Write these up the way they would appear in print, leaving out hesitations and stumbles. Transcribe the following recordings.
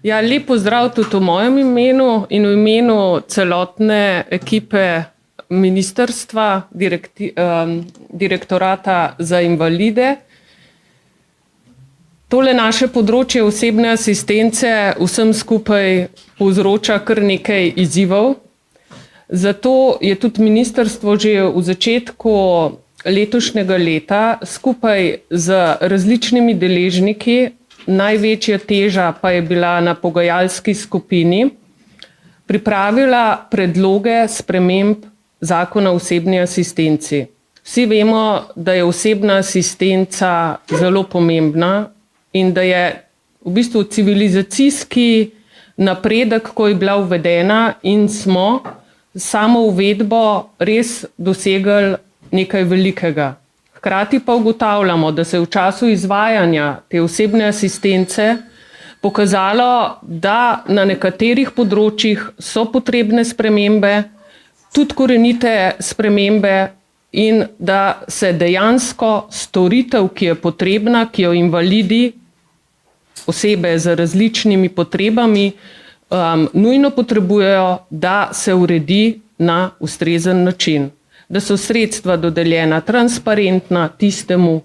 Ja, lep pozdrav tudi v mojem imenu in v imenu celotne ekipe ministrstva, direktorata za invalide. Tole naše področje osebne asistence vsem skupaj povzroča kar nekaj izzivov. Zato je tudi ministrstvo že v začetku letošnjega leta skupaj z različnimi deležniki, največja teža pa je bila na pogajalski skupini, pripravila predloge sprememb zakona o osebni asistenci. Vsi vemo, da je osebna asistenca zelo pomembna in da je v bistvu civilizacijski napredek, ko je bila uvedena in smo samo uvedbo res dosegli nekaj velikega. Hkrati pa ugotavljamo, da se je v času izvajanja te osebne asistence pokazalo, da na nekaterih področjih so potrebne spremembe, tudi korenite spremembe in da se dejansko storitev, ki je potrebna, ki jo invalidi, osebe z različnimi potrebami, nujno potrebujejo, da se uredi na ustrezen način. Da so sredstva dodeljena transparentna tistemu,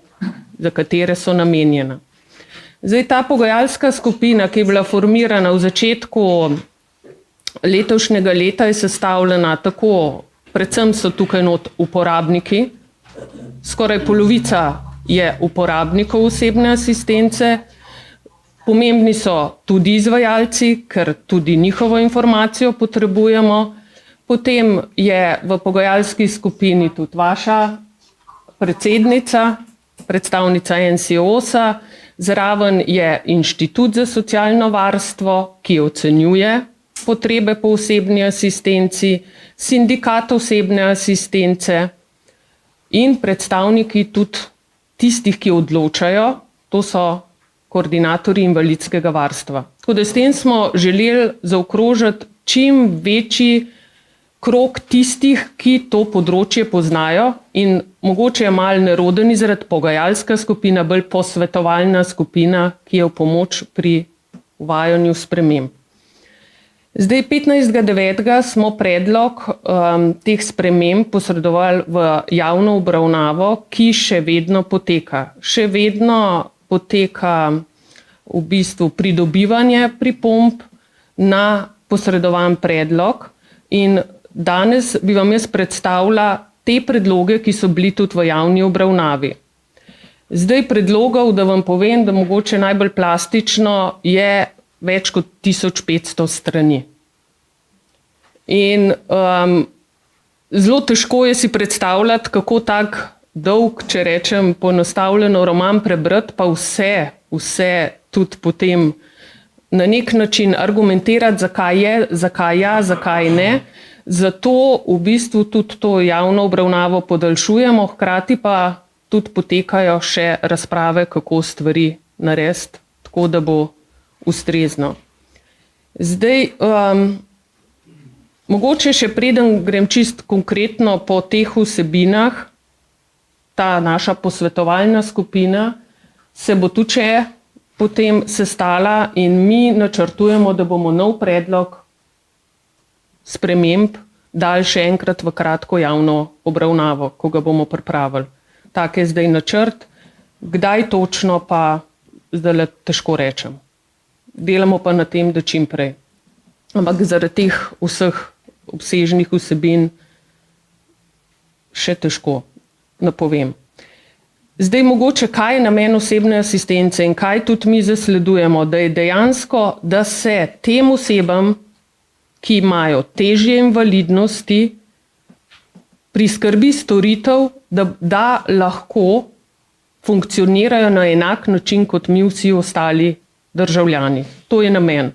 za katere so namenjena. Zdaj, ta pogajalska skupina, ki je bila formirana v začetku letošnjega leta, je sestavljena tako, predvsem so tukaj not uporabniki, skoraj polovica je uporabnikov osebne asistence, pomembni so tudi izvajalci, ker tudi njihovo informacijo potrebujemo. Potem je v pogajalski skupini tudi vaša predsednica, predstavnica NSIOS-a, zraven je Inštitut za socialno varstvo, ki ocenjuje potrebe po osebni asistenci, sindikat osebne asistence in predstavniki tudi tistih, ki odločajo, to so koordinatorji invalidskega varstva. Tako da s tem smo želeli zaokrožiti čim večji krog tistih, ki to področje poznajo in mogoče je malo neroden izraz pogajalska skupina, bolj posvetovalna skupina, ki je v pomoč pri uvajanju sprememb. Zdaj 15.9. smo predlog teh sprememb posredovali v javno obravnavo, ki še vedno poteka. Še vedno poteka v bistvu pridobivanje pripomb na posredovan predlog in danes bi vam jaz predstavila te predloge, ki so bili tudi v javni obravnavi. Zdaj predlogov, da vam povem, da mogoče najbolj plastično je več kot 1500 strani. In zelo težko je si predstavljati, kako tak dolg, če rečem poenostavljeno, roman prebrati, pa vse tudi potem na nek način argumentirati, zakaj je, zakaj ja, zakaj ne. Zato v bistvu tudi to javno obravnavo podaljšujemo, hkrati pa tudi potekajo še razprave, kako stvari narediti, tako da bo ustrezno. Zdaj, mogoče še preden grem čist konkretno po teh vsebinah, ta naša posvetovalna skupina se bo tudi še potem sestala in mi načrtujemo, da bomo nov predlog sprememb dali še enkrat v kratko javno obravnavo, ko ga bomo pripravili. Tak je zdaj načrt, kdaj točno pa zdaj težko rečem. Delamo pa na tem, da čim prej. Ampak zaradi teh vseh obsežnih vsebin še težko napovem. Zdaj mogoče, kaj je namen osebne asistence in kaj tudi mi zasledujemo, da je dejansko, da se tem osebam, ki imajo težje invalidnosti, priskrbi storitev, da lahko funkcionirajo na enak način kot mi vsi ostali državljani. To je namen.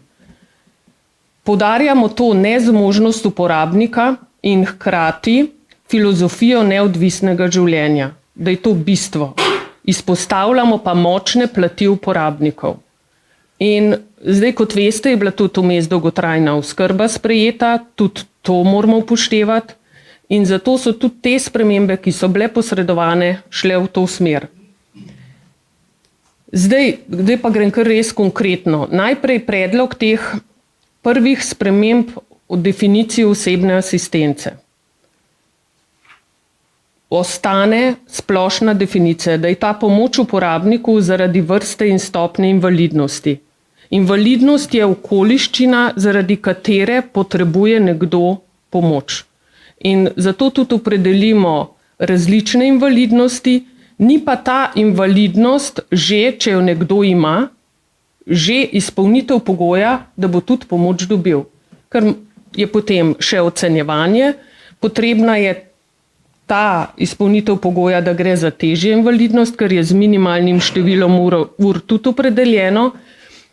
Poudarjamo to nezmožnost uporabnika in hkrati filozofijo neodvisnega življenja, da je to bistvo. Izpostavljamo pa močne plati uporabnikov. In zdaj, kot veste, je bila tudi vmes dolgotrajna oskrba sprejeta, tudi to moramo upoštevati in zato so tudi te spremembe, ki so bile posredovane, šle v to smer. Zdaj pa grem kar res konkretno. Najprej predlog teh prvih sprememb v definiciji osebne asistence. Ostane splošna definicija, da je ta pomoč uporabniku zaradi vrste in stopnje invalidnosti. Invalidnost je okoliščina, zaradi katere potrebuje nekdo pomoč. In zato tudi opredelimo različne invalidnosti, ni pa ta invalidnost že, če jo nekdo ima, že izpolnitev pogoja, da bo tudi pomoč dobil. Ker je potem še ocenjevanje, potrebna je ta izpolnitev pogoja, da gre za težjo invalidnost, ker je z minimalnim številom ur tudi opredeljeno.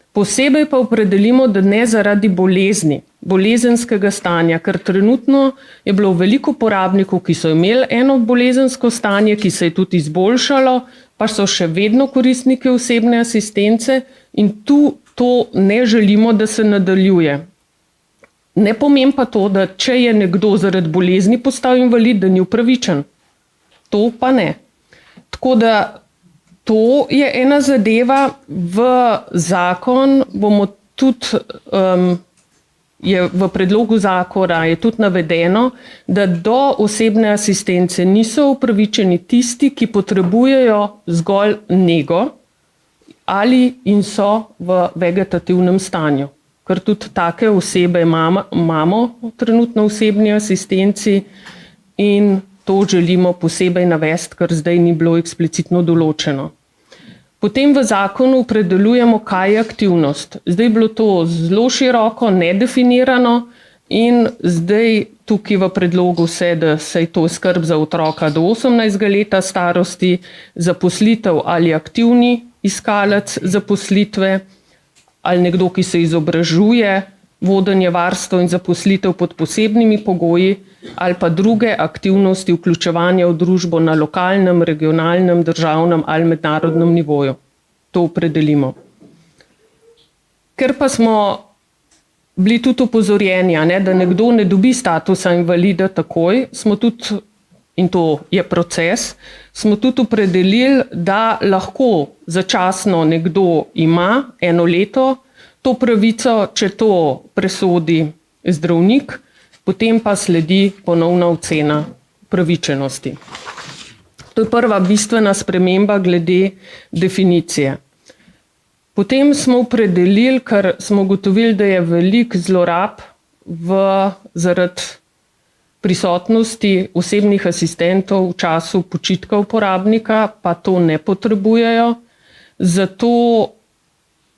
Posebej pa opredelimo, da ne zaradi bolezni, bolezenskega stanja, ker trenutno je bilo veliko uporabnikov, ki so imeli eno bolezensko stanje, ki se je tudi izboljšalo, pa so še vedno koristniki osebne asistence in tu to ne želimo, da se nadaljuje. Ne pomeni pa to, da če je nekdo zaradi bolezni postal invalid, da ni upravičen. To pa ne. Tako da to je ena zadeva, v zakon bomo tudi, je v predlogu zakona je tudi navedeno, da do osebne asistence niso upravičeni tisti, ki potrebujejo zgolj nego ali in so v vegetativnem stanju. Ker tudi take osebe imamo trenutno v osebni asistenci in to želimo posebej navesti, ker zdaj ni bilo eksplicitno določeno. Potem v zakonu opredeljujemo, kaj je aktivnost. Zdaj je bilo to zelo široko, nedefinirano in zdaj tukaj v predlogu da se je to skrb za otroka do 18 leta starosti, zaposlitev ali aktivni iskalec zaposlitve, ali nekdo, ki se izobražuje, vodenje, varstvo in zaposlitev pod posebnimi pogoji, ali pa druge aktivnosti vključevanja v družbo na lokalnem, regionalnem, državnem ali mednarodnem nivoju. To opredelimo. Ker pa smo bili tudi opozorjeni, da nekdo ne dobi statusa invalida takoj, smo tudi, in to je proces, smo tudi opredelili, da lahko začasno nekdo ima 1 leto to pravico, če to presodi zdravnik, potem pa sledi ponovna ocena upravičenosti. To je prva bistvena sprememba glede definicije. Potem smo opredelili, ker smo ugotovili, da je veliko zlorab zaradi prisotnosti osebnih asistentov v času počitka uporabnika, pa to ne potrebujejo. Zato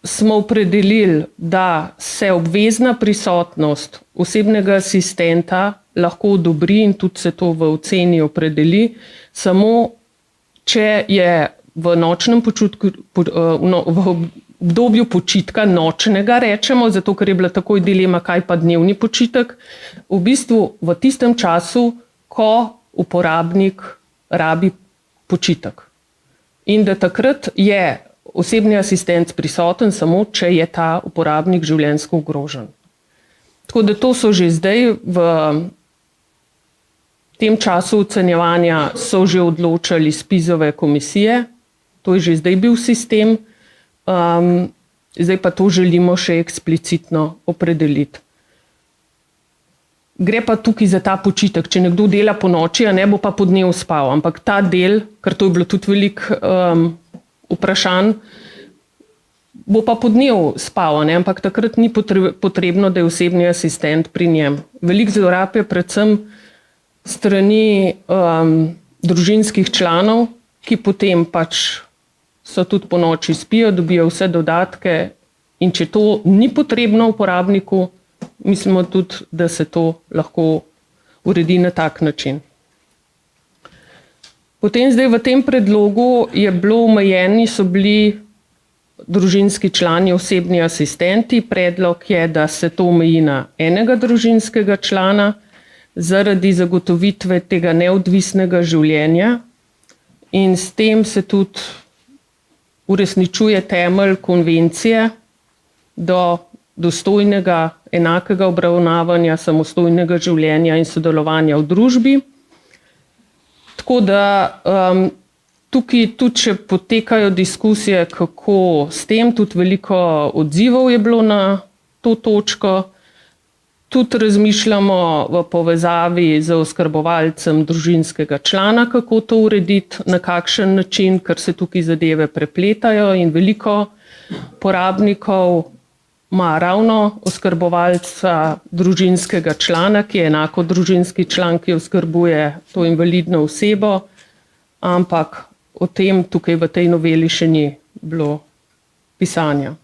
smo opredelili, da se obvezna prisotnost osebnega asistenta lahko odobri in tudi se to v oceni opredeli, samo če je v nočnem počutku, v obdobju počitka nočnega rečemo, zato ker je bila takoj dilema, kaj pa dnevni počitek, v bistvu v tistem času, ko uporabnik rabi počitek. In da takrat je osebni asistent prisoten samo, če je ta uporabnik življenjsko ogrožen. Tako da to so že zdaj v tem času ocenjevanja so že odločali SPIZ-ove komisije, to je že zdaj bil sistem, zdaj pa to želimo še eksplicitno opredeliti. Gre pa tukaj za ta počitek, če nekdo dela po noči, ne bo pa po dnevu spal, ampak ta del, ker to je bilo tudi veliko vprašanj, bo pa po dnevu spal, ampak takrat ni potrebno, da je osebni asistent pri njem. Veliko zlorab je predvsem strani družinskih članov, ki potem pač so tudi po noči spijo, dobijo vse dodatke in če to ni potrebno uporabniku, mislimo tudi, da se to lahko uredi na tak način. Potem zdaj v tem predlogu je bilo omejeni, so bili družinski člani, osebni asistenti. Predlog je, da se to omeji na enega družinskega člana zaradi zagotovitve tega neodvisnega življenja in s tem se tudi uresničuje temelj konvencije do dostojnega, enakega obravnavanja, samostojnega življenja in sodelovanja v družbi. Tako da Tukaj tudi še potekajo diskusije, kako s tem, tudi veliko odzivov je bilo na to točko. Tudi razmišljamo v povezavi z oskrbovalcem družinskega člana, kako to urediti, na kakšen način, ker se tukaj zadeve prepletajo in veliko porabnikov ima ravno oskrbovalca družinskega člana, ki je enako družinski član, ki oskrbuje to invalidno osebo, ampak o tem tukaj v tej noveli še ni bilo pisanja.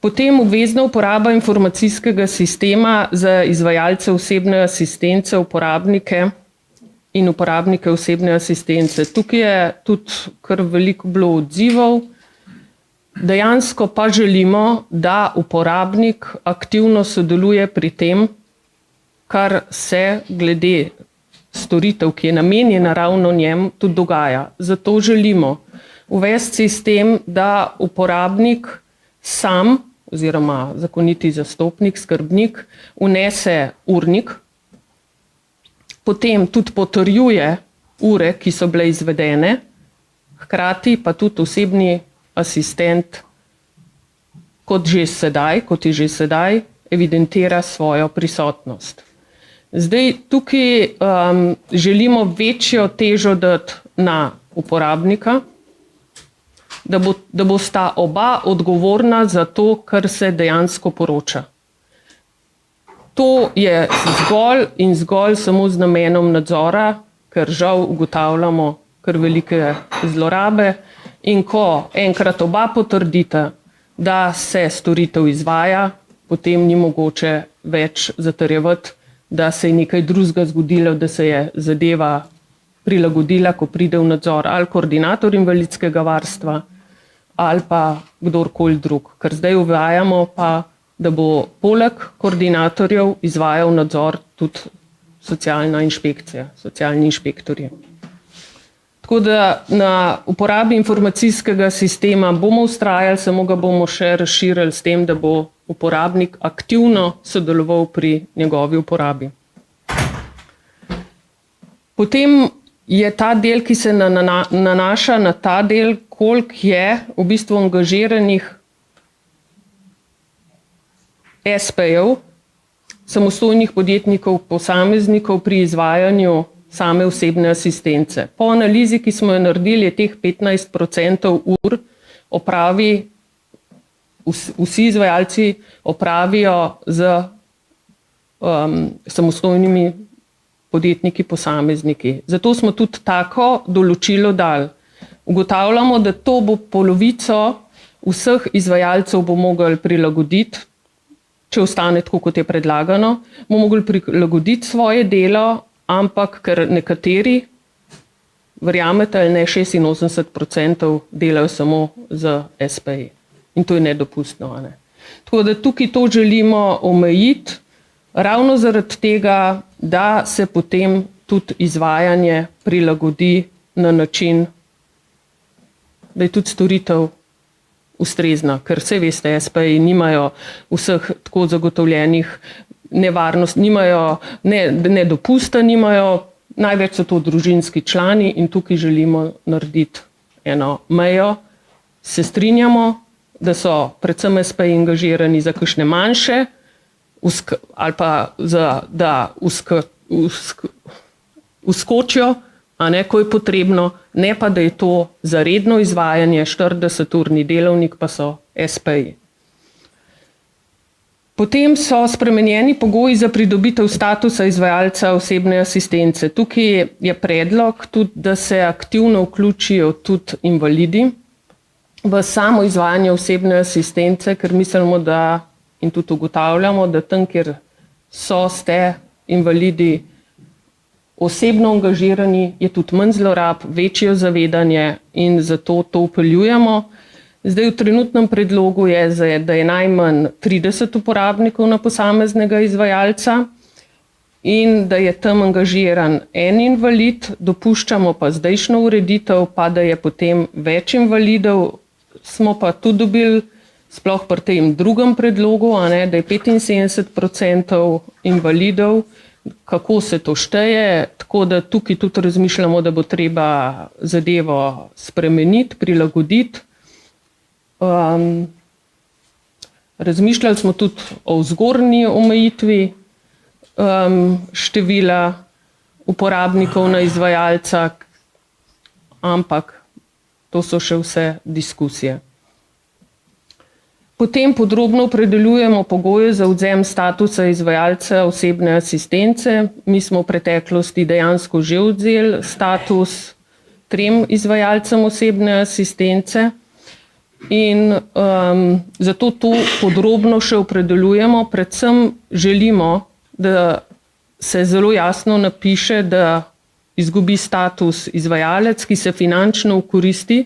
Potem obvezna uporaba informacijskega sistema za izvajalce osebne asistence, uporabnike in uporabnike osebne asistence. Tukaj je tudi kar veliko bilo odzivov. Dejansko pa želimo, da uporabnik aktivno sodeluje pri tem, kar se glede storitev, ki je namenjena ravno njemu, tudi dogaja. Zato želimo uvesti sistem, da uporabnik sam oziroma zakoniti zastopnik, skrbnik, vnese urnik, potem tudi potrjuje ure, ki so bile izvedene, hkrati pa tudi osebni asistent, kot je že sedaj, evidentira svojo prisotnost. Zdaj, tukaj želimo večjo težo dati na uporabnika, da bosta oba odgovorna za to, kar se dejansko poroča. To je zgolj in zgolj samo z namenom nadzora, ker žal ugotavljamo kar velike zlorabe, in ko enkrat oba potrdita, da se storitev izvaja, potem ni mogoče več zatrjevati, da se je nekaj drugega zgodilo, da se je zadeva prilagodila, ko pride v nadzor ali koordinator invalidskega varstva ali pa kdorkoli drug. Ker zdaj uvajamo pa, da bo poleg koordinatorjev izvajal nadzor tudi socialna inšpekcija, socialni inšpektorji. Tako da na uporabi informacijskega sistema bomo vztrajali, samo ga bomo še razširili s tem, da bo uporabnik aktivno sodeloval pri njegovi uporabi. Potem je ta del, ki se nanaša na ta del, koliko je v bistvu angažiranih SP-jev, samostojnih podjetnikov, posameznikov pri izvajanju same osebne asistence. Po analizi, ki smo jo naredili, je teh 15% ur opravi, vsi izvajalci opravijo z samostojnimi podjetniki, posamezniki. Zato smo tudi tako določilo dali. Ugotavljamo, da to bo polovico vseh izvajalcev bo mogli prilagoditi, če ostane tako, kot je predlagano, bo mogli prilagoditi svoje delo, ampak ker nekateri, verjamete ali ne, 86% delajo samo z SP-ji. In to je nedopustno. Ne? Tako da tukaj to želimo omejiti, ravno zaradi tega, da se potem tudi izvajanje prilagodi na način, da je tudi storitev ustrezna, ker vse veste, SP-ji nimajo vseh tako zagotovljenih nevarnost, nimajo, ne dopusta nimajo, največ so to družinski člani in tukaj želimo narediti eno mejo. Se strinjamo, da so predvsem SP-ji angažirani za kakšne manjše, ali pa da uskočijo, a ne, ko je potrebno, ne pa, da je to za redno izvajanje, 40-urni delovnik pa so SP-ji. Potem so spremenjeni pogoji za pridobitev statusa izvajalca osebne asistence. Tukaj je predlog tudi, da se aktivno vključijo tudi invalidi v samo izvajanje osebne asistence, ker mislimo, da in tudi ugotavljamo, da tam, kjer ste invalidi osebno angažirani, je tudi manj zlorab, večje zavedanje in zato to vpeljujemo. Zdaj v trenutnem predlogu je, da je najmanj 30 uporabnikov na posameznega izvajalca in da je tam angažiran en invalid, dopuščamo pa zdajšnjo ureditev, pa da je potem več invalidov, smo pa tudi dobili, sploh pri tem drugem predlogu, da je 75% invalidov, kako se to šteje, tako da tukaj tudi razmišljamo, da bo treba zadevo spremeniti, prilagoditi. Razmišljali smo tudi o zgornji omejitvi števila uporabnikov na izvajalca, ampak to so še vse diskusije. Potem podrobno opredeljujemo pogoje za odvzem statusa izvajalca osebne asistence. Mi smo v preteklosti dejansko že odvzeli status 3 izvajalcem osebne asistence in zato to podrobno še opredeljujemo. Predvsem želimo, da se zelo jasno napiše, da izgubi status izvajalec, ki se finančno okoristi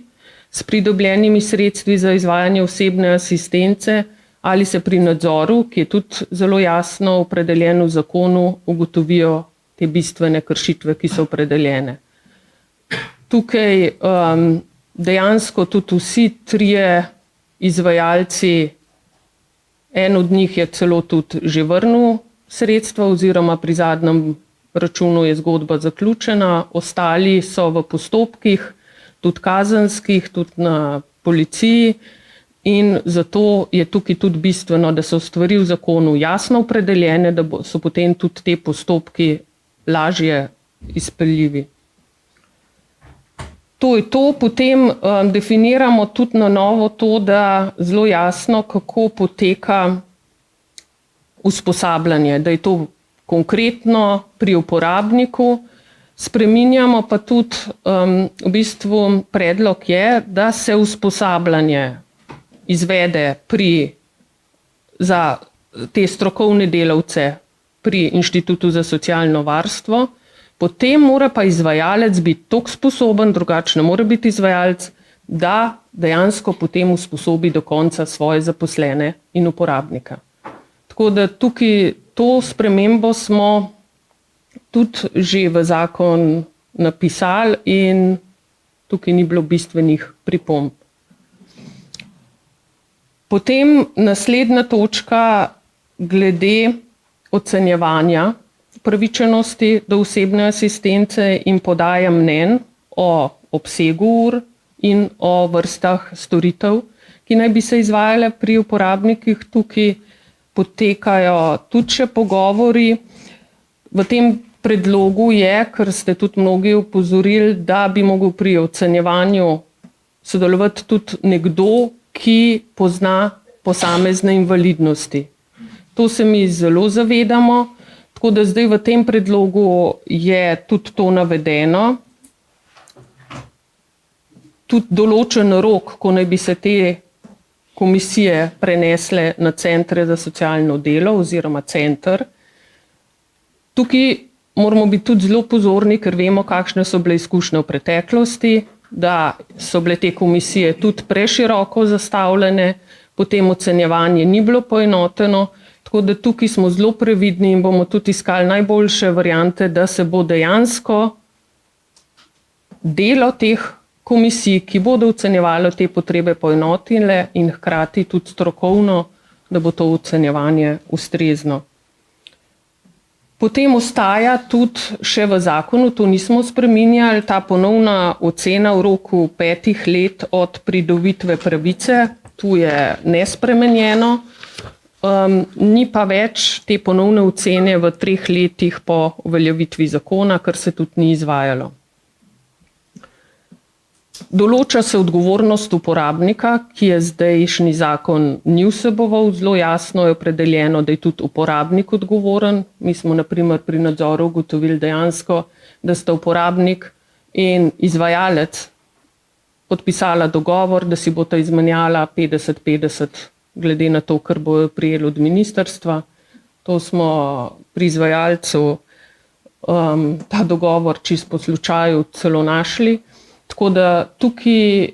s pridobljenimi sredstvi za izvajanje osebne asistence ali se pri nadzoru, ki je tudi zelo jasno opredeljen v zakonu, ugotovijo te bistvene kršitve, ki so opredeljene. Tukaj dejansko tudi vsi 3 izvajalci, en od njih je celo tudi že vrnil sredstva oziroma pri zadnjem računu je zgodba zaključena, ostali so v postopkih, tudi kazenskih, tudi na policiji in zato je tukaj tudi bistveno, da so stvari v zakonu jasno opredeljene, da so potem tudi te postopki lažje izpeljivi. To je to, potem definiramo tudi na novo to, da zelo jasno, kako poteka usposabljanje, da je to konkretno pri uporabniku. Spreminjamo pa tudi, v bistvu predlog je, da se usposabljanje izvede za te strokovne delavce pri Inštitutu za socialno varstvo, potem mora pa izvajalec biti toliko sposoben, drugače ne more biti izvajalec, da dejansko potem usposobi do konca svoje zaposlene in uporabnika. Tako da tukaj to spremembo smo tudi že v zakon napisali in tukaj ni bilo bistvenih pripomb. Potem naslednja točka glede ocenjevanja upravičenosti do osebne asistence in podaja mnenj o obsegu ur in o vrstah storitev, ki naj bi se izvajale pri uporabnikih. Tukaj potekajo tudi še pogovori. V tem predlogu je, ker ste tudi mnogi opozorili, da bi mogel pri ocenjevanju sodelovati tudi nekdo, ki pozna posamezne invalidnosti. To se mi zelo zavedamo, tako da zdaj v tem predlogu je tudi to navedeno. Tudi določen rok, ko naj bi se te komisije prenesle na centre za socialno delo oziroma center. Tukaj moramo biti tudi zelo pozorni, ker vemo, kakšne so bile izkušnje v preteklosti, da so bile te komisije tudi preširoko zastavljene, potem ocenjevanje ni bilo poenoteno, tako da tukaj smo zelo previdni in bomo tudi iskali najboljše variante, da se bo dejansko delo teh komisij, ki bodo ocenjevali te potrebe, poenotile in hkrati tudi strokovno, da bo to ocenjevanje ustrezno. Potem ostaja tudi še v zakonu, to nismo spreminjali, ta ponovna ocena v roku 5 let od pridobitve pravice, tu je nespremenjeno, ni pa več te ponovne ocene v 3 letih po uveljavitvi zakona, kar se tudi ni izvajalo. Določa se odgovornost uporabnika, ki je zdajšnji zakon ni vseboval, zelo jasno je opredeljeno, da je tudi uporabnik odgovoren. Mi smo na primer pri nadzoru ugotovili dejansko, da sta uporabnik in izvajalec podpisala dogovor, da si bosta izmenjala 50-50 glede na to, kar bojo prijeli od ministrstva. To smo pri izvajalcu ta dogovor čisto po slučaju celo našli. Tako da tukaj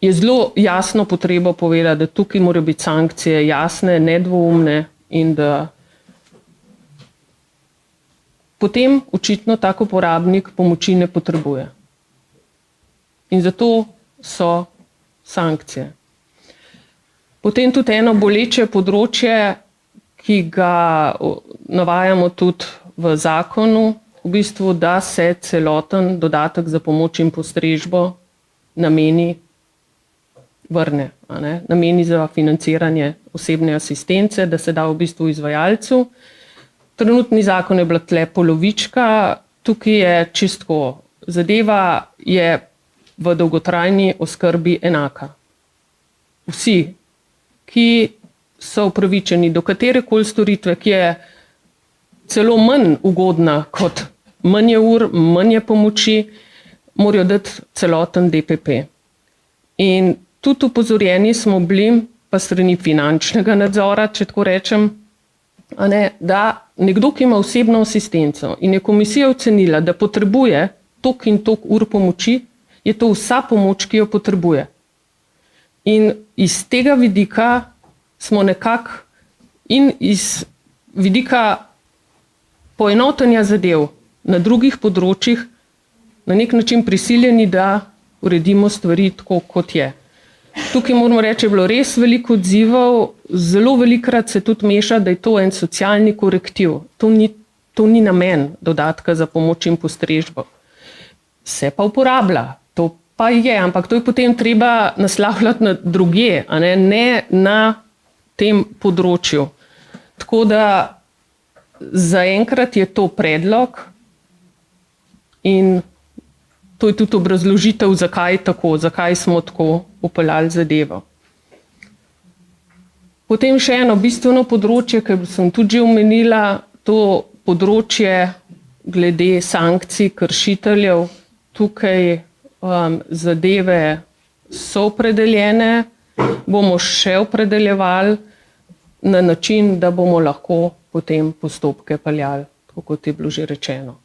je zelo jasno potreba povedati, da tukaj morajo biti sankcije jasne, nedvoumne in da potem očitno tak uporabnik pomoči ne potrebuje. In zato so sankcije. Potem tudi eno boleče področje, ki ga navajamo tudi v zakonu, v bistvu, da se celoten dodatek za pomoč in postrežbo vrne, nameni za financiranje osebne asistence, da se da v bistvu izvajalcu. Trenutni zakon je bila tle polovička, tukaj je čistko. Zadeva je v dolgotrajni oskrbi enaka. Vsi, ki so upravičeni do katerekoli storitve, ki je celo manj ugodna kot manj ur, manj pomoči, morajo dati celoten DPP. In tudi upozorjeni smo bili, pa strani finančnega nadzora, če tako rečem, da nekdo, ki ima osebno asistenco in je komisija ocenila, da potrebuje toliko in toliko ur pomoči, je to vsa pomoč, ki jo potrebuje. In iz tega vidika smo nekako in iz vidika poenotenja zadev na drugih področjih na nek način prisiljeni, da uredimo stvari tako, kot je. Tukaj moramo reči, je bilo res veliko odzivov, zelo velikokrat se tudi meša, da je to en socialni korektiv. To ni namen dodatka za pomoč in postrežbo. Se pa uporablja, to pa je, ampak to je potem treba naslavljati na drugje, ne na tem področju. Tako da zaenkrat je to predlog in to je tudi obrazložitev, zakaj tako, zakaj smo tako upeljali zadevo. Potem še eno bistveno področje, ki sem tudi že omenila, to področje glede sankcij kršiteljev. Tukaj zadeve so opredeljene, bomo še opredeljevali na način, da bomo lahko potem postopke peljali, tako kot je bilo že rečeno.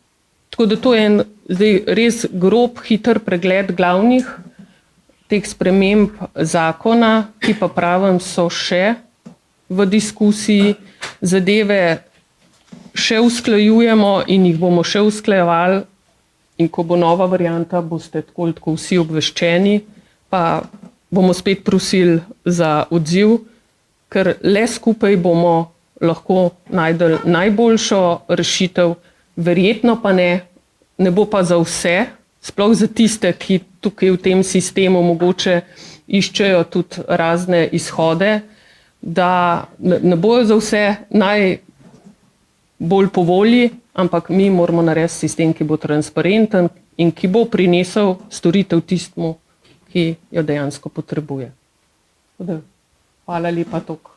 Tako da to je en zdaj res grob, hiter pregled glavnih teh sprememb zakona, ki pa pravim so še v diskusiji, zadeve še usklajujemo in jih bomo še usklajevali in ko bo nova varianta, boste tako vsi obveščeni, pa bomo spet prosili za odziv, ker le skupaj bomo lahko našli najboljšo rešitev, verjetno pa ne bo pa za vse, sploh za tiste, ki tukaj v tem sistemu mogoče iščejo tudi razne izhode, da ne bojo za vse najbolj po volji, ampak mi moramo narediti sistem, ki bo transparenten in ki bo prinesel storitev tistemu, ki jo dejansko potrebuje. Hvala lepa toliko.